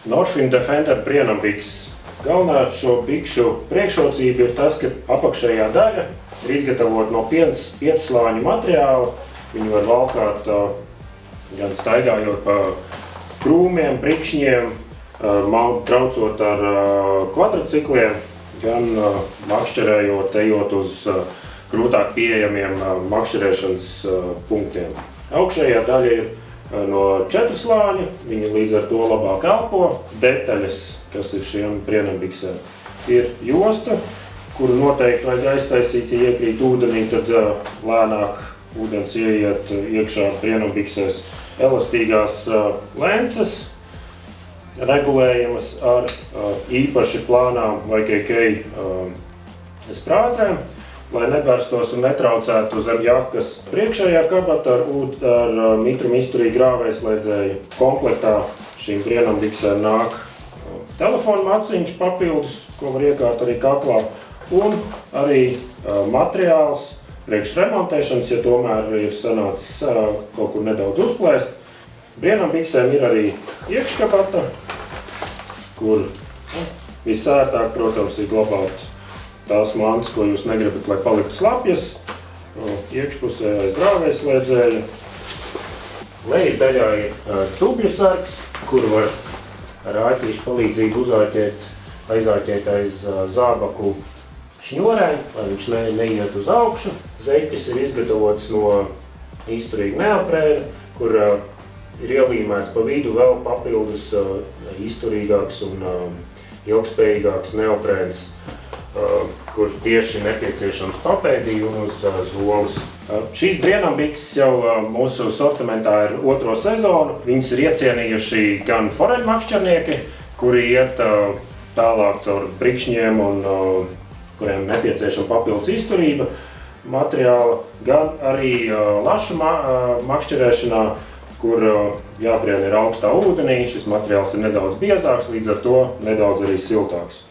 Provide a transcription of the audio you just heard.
Norfin Defender Brienambikses. Galvenā šo bikšu priekšrocība ir tas, ka apakšējā daļa ir izgatavota no piecslāņu materiāla. Viņu var valkāt gan staigājot pa krūmiem, prikšņiem, traucot ar kvadricikliem, gan makšķerējot, ejot uz grūtāk pieejamiem makšķerēšanas punktiem. Augšējā daļa ir no 4 slāņu, viņi līdz ar to labāk elpo. Detaļas, kas ir šiem Brienambiksēm, ir josta, kuru noteikti vajag aiztaisīt, ja iekrīt ūdenī, tad lēnāk ūdens ieiet iekšā Brienambiksēs. Elastīgās lences, regulējamas ar īpaši plānām YKK sprādzēm, lai neberstos un netraucētu zem jakas priekšējā kabata ar mitrumu izturīgu grāvējslēdzēju. Komplektā šīm Brienambiksēm nāk telefona maciņš papildus, ko var iekārt arī kaklā, un arī materiāls priekš remontēšanas, ja tomēr ir sanācis kaut kur nedaudz uzplēst. Brienambiksēm ir arī iekškabata, kur visērtāk, protams, ir glabāt tās mantas, ko jūs negribat, lai paliktu slapjas. Iekšpusē aiz grāvējslēdzēja. Lejas daļā ir tubļu sargs, kur var ar āķīšu palīdzību aizāķēt aiz zābaku šņorēm, lai viņš neiet uz augšu. Zeķis ir izgatavots no izturīga neoprēna, kur ir ielīmēts pa vidu vēl papildus izturīgāks un ilgspējīgāks neoprēns, kurš tieši nepieciešams papēdī un uz zoles. Šīs Brienambikses jau mūsu sortimentā ir 2. sezonu. Viņas ir iecienījuši gan foreņmakšķernieki, kuri iet tālāk caur prikšņiem un kuriem nepieciešama papildus izturība materiāla, gan arī lašu makšķerēšanā, kur jābrien ir augstā ūdenī. Šis materiāls ir nedaudz biezāks, līdz ar to nedaudz arī siltāks.